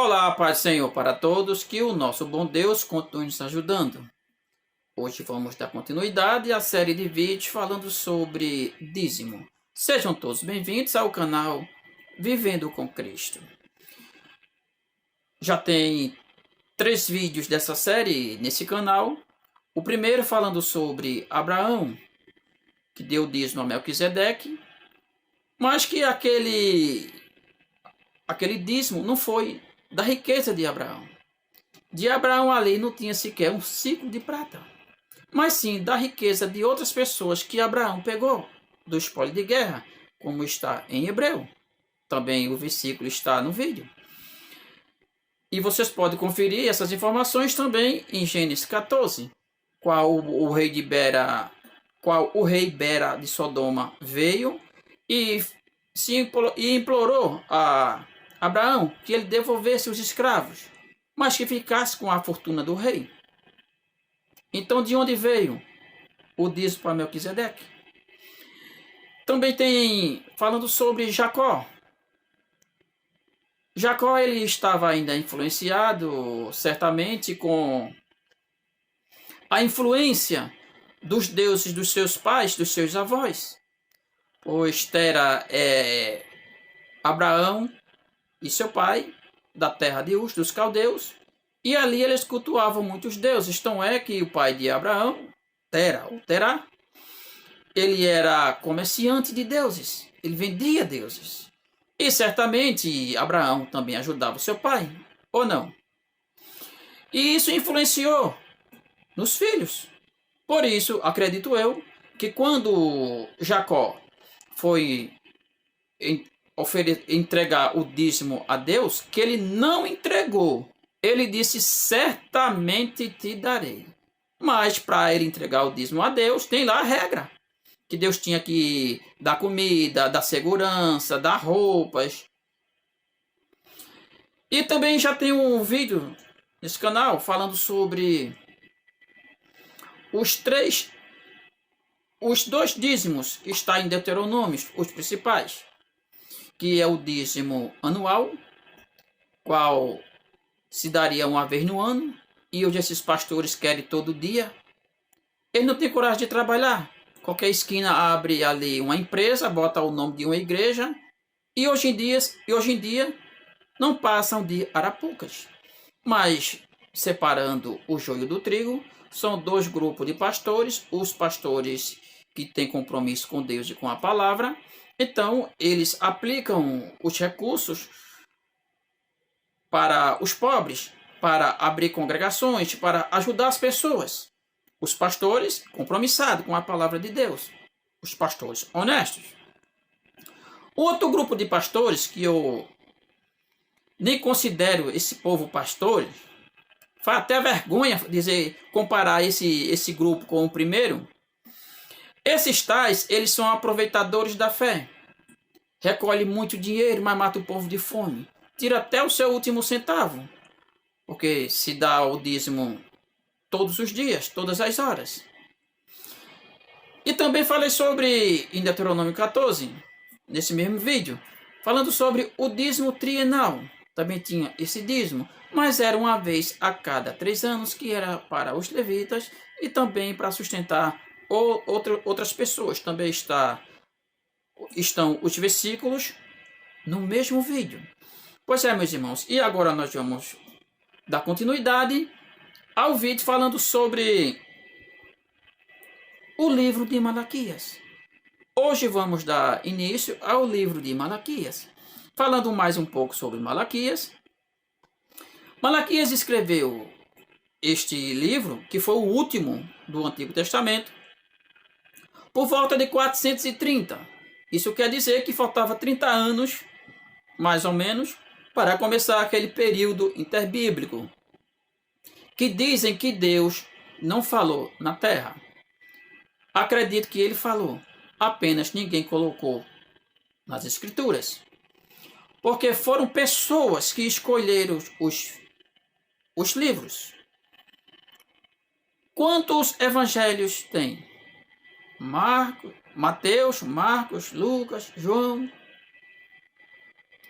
Olá, Paz do Senhor para todos, que o nosso bom Deus continue nos ajudando. Hoje vamos dar continuidade à série de vídeos falando sobre dízimo. Sejam todos bem-vindos ao canal Vivendo com Cristo. Já tem 3 vídeos dessa série nesse canal. O primeiro falando sobre Abraão, que deu dízimo a Melquisedeque, mas que aquele dízimo não foi da riqueza de Abraão. De Abraão ali não tinha sequer um ciclo de prata, mas sim da riqueza de outras pessoas que Abraão pegou do espólio de guerra, como está em Hebreu. Também o versículo está no vídeo. E vocês podem conferir essas informações também em Gênesis 14, qual o rei Bera de Sodoma veio e implorou a Abraão que ele devolvesse os escravos, mas que ficasse com a fortuna do rei. Então, de onde veio o dízimo para Melquisedeque? Também tem falando sobre Jacó. Jacó ele estava ainda influenciado, certamente, com a influência dos deuses dos seus pais, dos seus avós. Pois Tera é Abraão e seu pai, da terra de Uz, dos caldeus, e ali eles cultuavam muitos deuses. Então é que o pai de Abraão, Terá, ele era comerciante de deuses, ele vendia deuses. E certamente Abraão também ajudava o seu pai, ou não? E isso influenciou nos filhos. Por isso, acredito eu, que quando Jacó foi entregar o dízimo a Deus, que ele não entregou. Ele disse, certamente te darei. Mas para ele entregar o dízimo a Deus, tem lá a regra. Que Deus tinha que dar comida, dar segurança, dar roupas. E também já tem um vídeo nesse canal falando sobre os 2 dízimos que está em Deuteronômio, os principais. Que é o dízimo anual, qual se daria uma vez no ano, e hoje esses pastores querem todo dia. Eles não têm coragem de trabalhar. Qualquer esquina abre ali uma empresa, bota o nome de uma igreja, e hoje em dia não passam de arapucas. Mas, separando o joio do trigo, são 2 grupos de pastores, os pastores que têm compromisso com Deus e com a palavra. Então, eles aplicam os recursos para os pobres, para abrir congregações, para ajudar as pessoas. Os pastores compromissados com a palavra de Deus. Os pastores honestos. Outro grupo de pastores que eu nem considero esse povo pastores, faz até vergonha comparar esse grupo com o primeiro. Esses tais, eles são aproveitadores da fé. Recolhe muito dinheiro, mas mata o povo de fome. Tira até o seu último centavo. Porque se dá o dízimo todos os dias, todas as horas. E também falei sobre, em Deuteronômio 14, nesse mesmo vídeo, falando sobre o dízimo trienal. Também tinha esse dízimo, mas era uma vez a cada 3 anos, que era para os levitas e também para sustentar outras pessoas. Também estão os versículos no mesmo vídeo. Pois é, meus irmãos, e agora nós vamos dar continuidade ao vídeo falando sobre o livro de Malaquias. Hoje vamos dar início ao livro de Malaquias. Falando mais um pouco sobre Malaquias. Malaquias escreveu este livro, que foi o último do Antigo Testamento, por volta de 430. Isso quer dizer que faltava 30 anos, mais ou menos, para começar aquele período interbíblico, que dizem que Deus não falou na terra. Acredito que ele falou, apenas ninguém colocou nas escrituras. Porque foram pessoas que escolheram os livros. Quantos evangelhos tem? Mateus, Marcos, Lucas, João.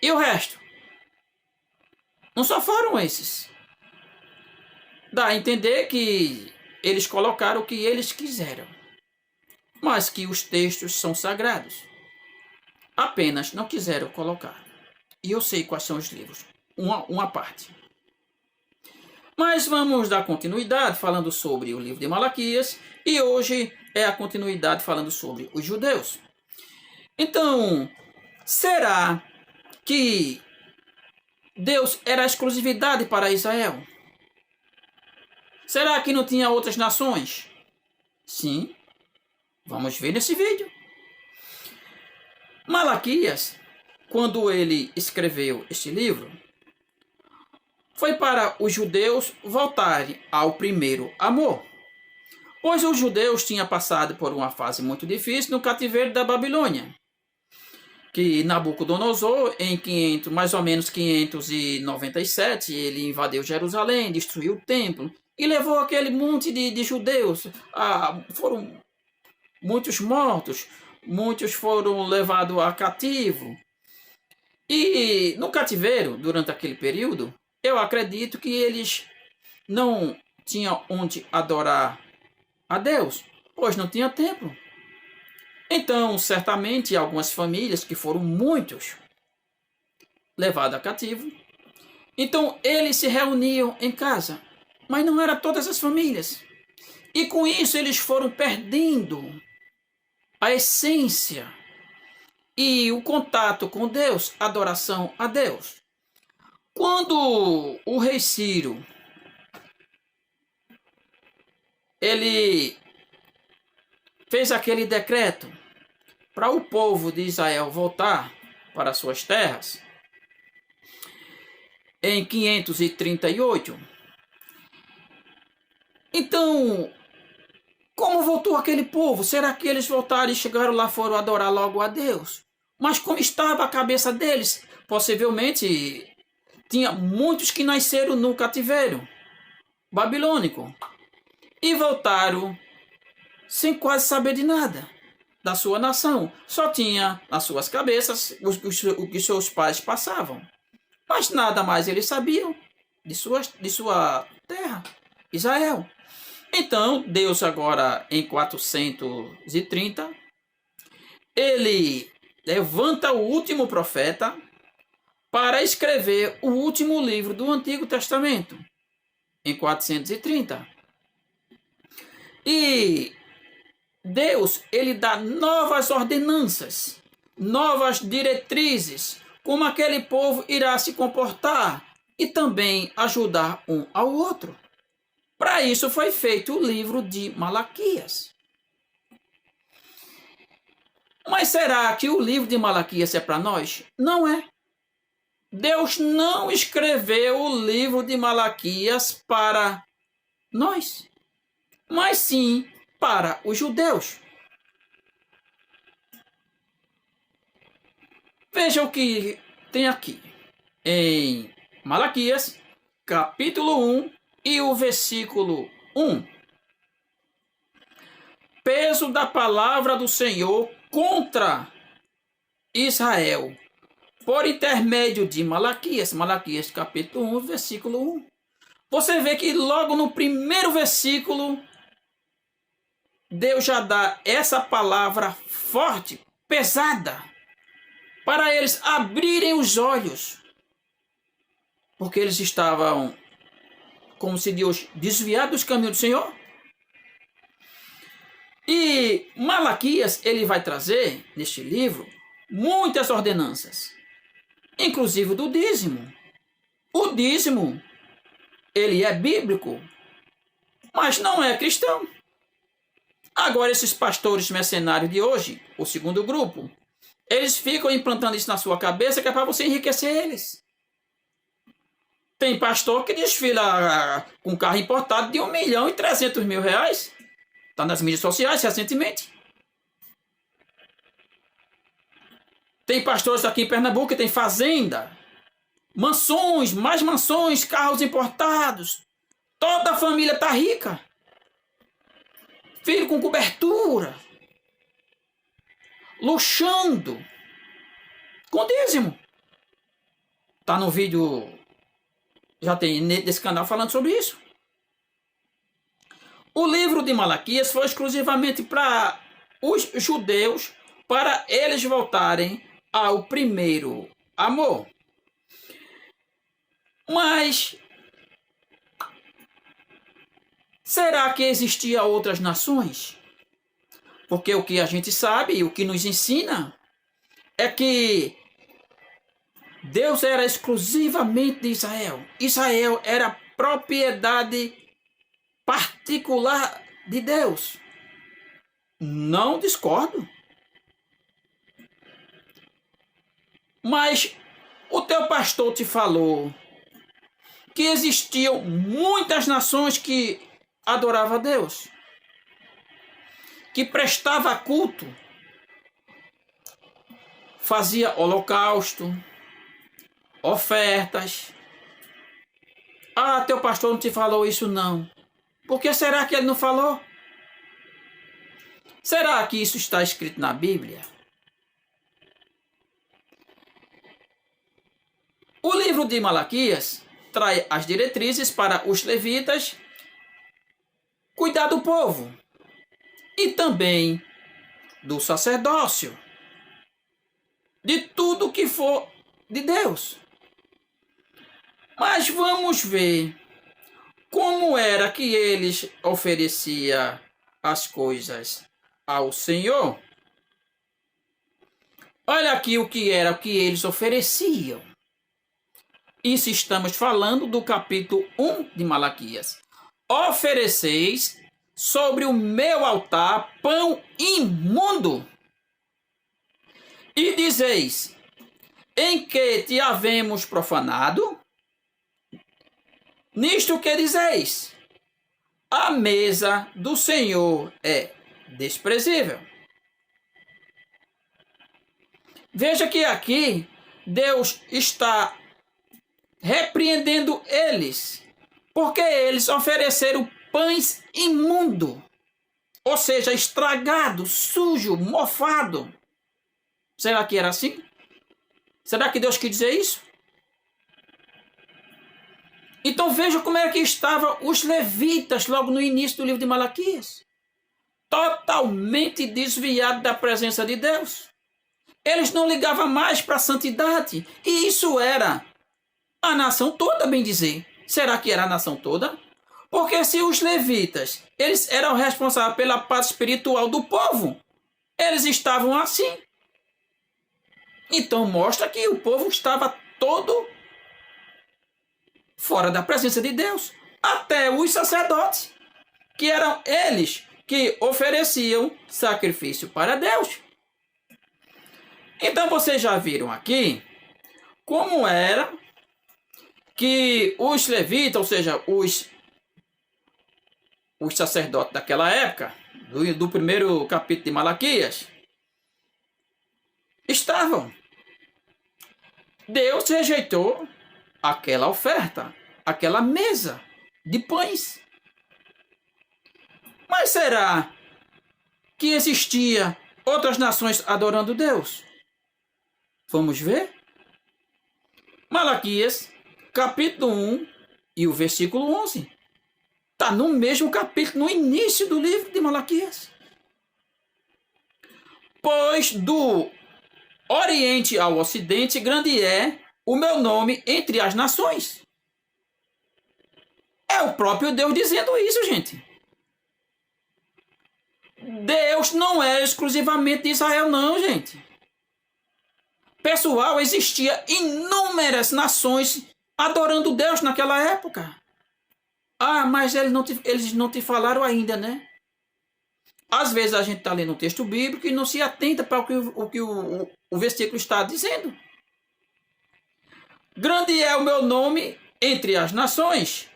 E o resto? Não só foram esses. Dá a entender que eles colocaram o que eles quiseram, mas que os textos são sagrados. Apenas não quiseram colocar. E eu sei quais são os livros. Uma parte. Mas vamos dar continuidade falando sobre o livro de Malaquias. E hoje é a continuidade falando sobre os judeus. Então, será que Deus era exclusividade para Israel? Será que não tinha outras nações? Sim. Vamos ver nesse vídeo. Malaquias, quando ele escreveu este livro, foi para os judeus voltarem ao primeiro amor. Pois os judeus tinham passado por uma fase muito difícil no cativeiro da Babilônia, que Nabucodonosor, em mais ou menos 597, ele invadiu Jerusalém, destruiu o templo e levou aquele monte de judeus. Foram muitos mortos, muitos foram levados a cativo. E no cativeiro, durante aquele período, eu acredito que eles não tinham onde adorar a Deus, pois não tinha templo. Então, certamente, algumas famílias, que foram muitos, levados a cativo. Então, eles se reuniam em casa, mas não eram todas as famílias. E com isso, eles foram perdendo a essência e o contato com Deus, a adoração a Deus. Quando o rei Ciro, ele fez aquele decreto para o povo de Israel voltar para suas terras, em 538. Então, como voltou aquele povo? Será que eles voltaram e chegaram lá, foram adorar logo a Deus? Mas como estava a cabeça deles? Possivelmente, tinha muitos que nasceram no cativeiro babilônico e voltaram sem quase saber de nada da sua nação. Só tinha nas suas cabeças o que seus pais passavam. Mas nada mais eles sabiam de sua terra, Israel. Então, Deus agora, em 430, ele levanta o último profeta para escrever o último livro do Antigo Testamento, em 430. E Deus, ele dá novas ordenanças, novas diretrizes, como aquele povo irá se comportar e também ajudar um ao outro. Para isso foi feito o livro de Malaquias. Mas será que o livro de Malaquias é para nós? Não é. Deus não escreveu o livro de Malaquias para nós, mas sim para os judeus. Veja o que tem aqui em Malaquias, capítulo 1 e o versículo 1. Peso da palavra do Senhor contra Israel, por intermédio de Malaquias. Malaquias, capítulo 1, versículo 1. Você vê que logo no primeiro versículo, Deus já dá essa palavra forte, pesada, para eles abrirem os olhos, porque eles estavam, como se diz, desviados dos caminhos do Senhor. E Malaquias, ele vai trazer, neste livro, muitas ordenanças, inclusive do dízimo. O dízimo, ele é bíblico, mas não é cristão. Agora, esses pastores mercenários de hoje, o segundo grupo, eles ficam implantando isso na sua cabeça, que é para você enriquecer eles. Tem pastor que desfila com carro importado de 1.300.000 reais. Está nas mídias sociais recentemente. Tem pastores aqui em Pernambuco que tem fazenda, mansões, mais mansões, carros importados. Toda a família está rica. Filho com cobertura. Luxando. Com dízimo. Está no vídeo Já tem nesse canal falando sobre isso. O livro de Malaquias foi exclusivamente para os judeus, para eles voltarem ao primeiro amor. Mas será que existiam outras nações? Porque o que a gente sabe, o que nos ensina, é que Deus era exclusivamente de Israel. Israel era propriedade particular de Deus. Não discordo. Mas o teu pastor te falou que existiam muitas nações que adoravam a Deus, que prestava culto, fazia holocausto, ofertas. Ah, teu pastor não te falou isso não. Por que será que ele não falou? Será que isso está escrito na Bíblia? O livro de Malaquias traz as diretrizes para os levitas cuidar do povo e também do sacerdócio, de tudo que for de Deus. Mas vamos ver como era que eles ofereciam as coisas ao Senhor. Olha aqui o que era o que eles ofereciam. Isso estamos falando do capítulo 1 de Malaquias. Ofereceis sobre o meu altar pão imundo, e dizeis: em que te havemos profanado? Nisto que dizeis: a mesa do Senhor é desprezível. Veja que aqui Deus está repreendendo eles, porque eles ofereceram pães imundo, ou seja, estragado, sujo, mofado. Será que era assim? Será que Deus quis dizer isso? Então veja como é que estavam os levitas logo no início do livro de Malaquias. Totalmente desviados da presença de Deus. Eles não ligavam mais para a santidade. E isso era a nação toda, bem dizer. Será que era a nação toda? Porque se os levitas, eles eram responsáveis pela paz espiritual do povo, eles estavam assim. Então mostra que o povo estava todo fora da presença de Deus. Até os sacerdotes, que eram eles que ofereciam sacrifício para Deus. Então vocês já viram aqui como era que os levitas, ou seja, os sacerdotes daquela época, do primeiro capítulo de Malaquias, estavam. Deus rejeitou aquela oferta, aquela mesa de pães. Mas será que existia outras nações adorando Deus? Vamos ver? Malaquias, capítulo 1 e o versículo 11. Está no mesmo capítulo, no início do livro de Malaquias. Pois do Oriente ao Ocidente, grande é o meu nome entre as nações. É o próprio Deus dizendo isso, gente. Deus não é exclusivamente de Israel, não, gente. Pessoal, existia inúmeras nações adorando Deus naquela época. Ah, mas eles não te falaram ainda, né? Às vezes a gente está lendo um texto bíblico e não se atenta para o que o versículo está dizendo. Grande é o meu nome entre as nações.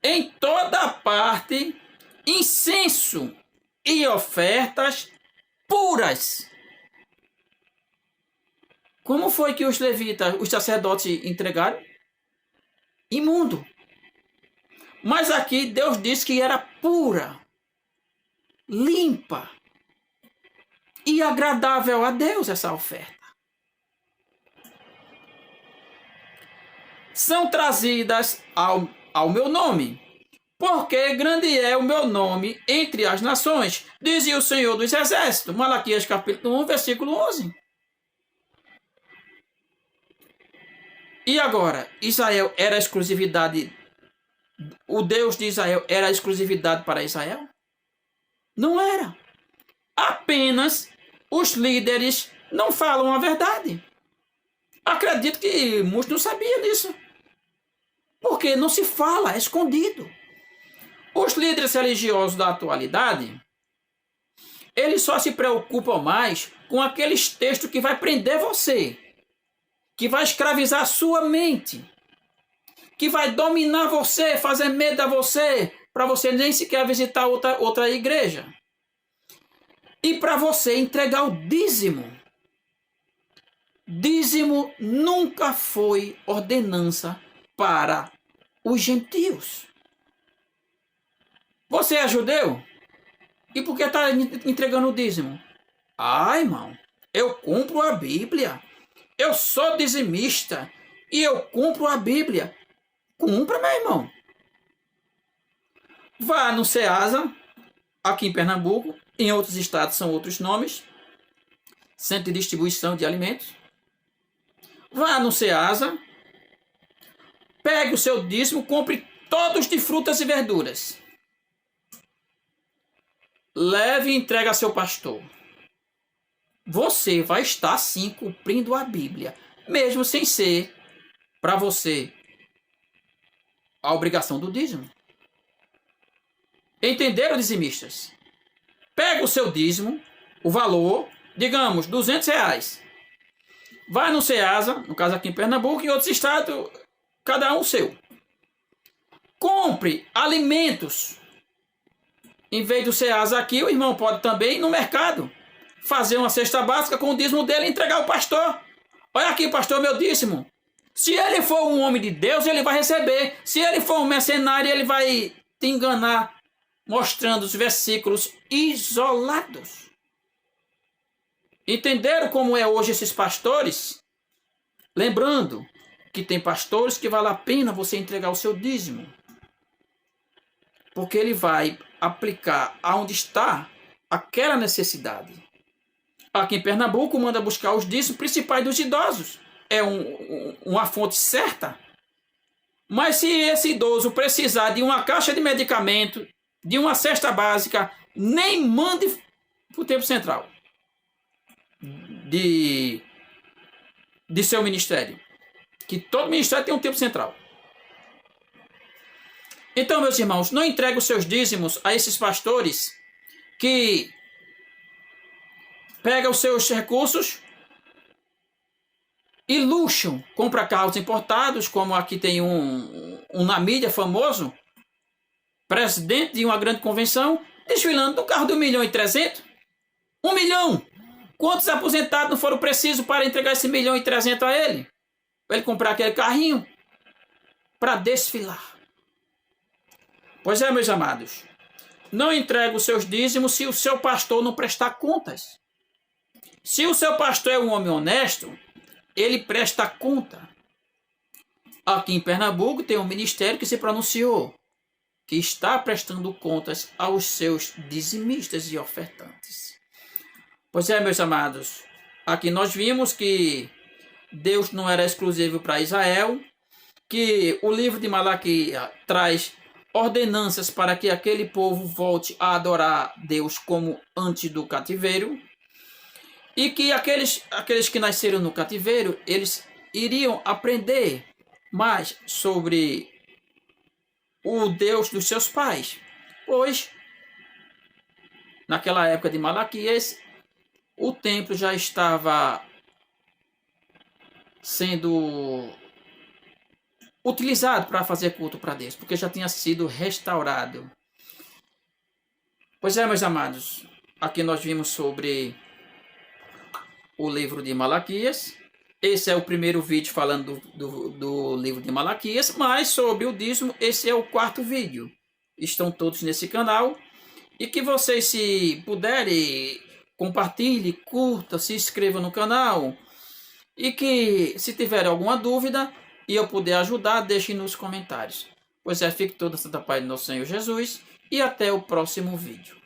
Em toda parte, incenso e ofertas puras. Como foi que os levitas, os sacerdotes entregaram? Imundo. Mas aqui Deus disse que era pura, limpa e agradável a Deus essa oferta. são trazidas ao meu nome. Porque grande é o meu nome entre as nações, dizia o Senhor dos Exércitos. Malaquias capítulo 1, versículo 11. E agora, Israel era exclusividade, o Deus de Israel era exclusividade para Israel? Não era. Apenas os líderes não falam a verdade. Acredito que muitos não sabiam disso. Porque não se fala, é escondido. Os líderes religiosos da atualidade, eles só se preocupam mais com aqueles textos que vai prender você, que vai escravizar a sua mente, que vai dominar você, fazer medo a você, para você nem sequer visitar outra igreja. E para você entregar o dízimo. Dízimo nunca foi ordenança para os gentios. Você é judeu? E por que está entregando o dízimo? Ah, irmão, eu cumpro a Bíblia. Eu sou dizimista e eu cumpro a Bíblia. Cumpra, meu irmão. Vá no Ceasa, aqui em Pernambuco, em outros estados são outros nomes, Centro de Distribuição de Alimentos. Vá no Ceasa, pegue o seu dízimo, compre todos de frutas e verduras. Leve e entregue a seu pastor. Você vai estar, sim, cumprindo a Bíblia, mesmo sem ser, para você, a obrigação do dízimo. Entenderam, dizimistas? Pega o seu dízimo, o valor, digamos, R$200. Vai no Ceasa, no caso aqui em Pernambuco, em outros estados, cada um o seu. Compre alimentos. Em vez do Ceasa aqui, o irmão pode também ir no mercado, fazer uma cesta básica com o dízimo dele e entregar ao pastor. Olha aqui, pastor, meu dízimo. Se ele for um homem de Deus, ele vai receber. Se ele for um mercenário, ele vai te enganar, mostrando os versículos isolados. Entenderam como é hoje esses pastores? Lembrando que tem pastores que vale a pena você entregar o seu dízimo. Porque ele vai aplicar aonde está aquela necessidade. Aqui em Pernambuco, manda buscar os dízimos principais dos idosos. É uma fonte certa. Mas se esse idoso precisar de uma caixa de medicamento, de uma cesta básica, nem mande para o tempo central de seu ministério. Que todo ministério tem um tempo central. Então, meus irmãos, não entregue os seus dízimos a esses pastores que pegam os seus recursos e luxam, compra carros importados, como aqui tem um na mídia famoso, presidente de uma grande convenção, desfilando no carro de 1.300.000. 1 milhão! Quantos aposentados não foram precisos para entregar esse 1.300.000 a ele? Para ele comprar aquele carrinho para desfilar. Pois é, meus amados, não entregue os seus dízimos se o seu pastor não prestar contas. Se o seu pastor é um homem honesto, ele presta conta. Aqui em Pernambuco tem um ministério que se pronunciou, que está prestando contas aos seus dizimistas e ofertantes. Pois é, meus amados, aqui nós vimos que Deus não era exclusivo para Israel, que o livro de Malaquias traz ordenanças para que aquele povo volte a adorar Deus como antes do cativeiro, e que aqueles que nasceram no cativeiro, eles iriam aprender mais sobre o Deus dos seus pais, pois naquela época de Malaquias o templo já estava sendo utilizado para fazer culto para Deus, porque já tinha sido restaurado. Pois é, meus amados, aqui nós vimos sobre o livro de Malaquias. Esse é o primeiro vídeo falando do livro de Malaquias, mas sobre o dízimo, esse é o quarto vídeo. Estão todos nesse canal. E que vocês, se puderem, compartilhe, curta, se inscreva no canal. E que, se tiver alguma dúvida, e eu puder ajudar, deixe nos comentários. Pois fique toda a santa paz do nosso Senhor Jesus e até o próximo vídeo.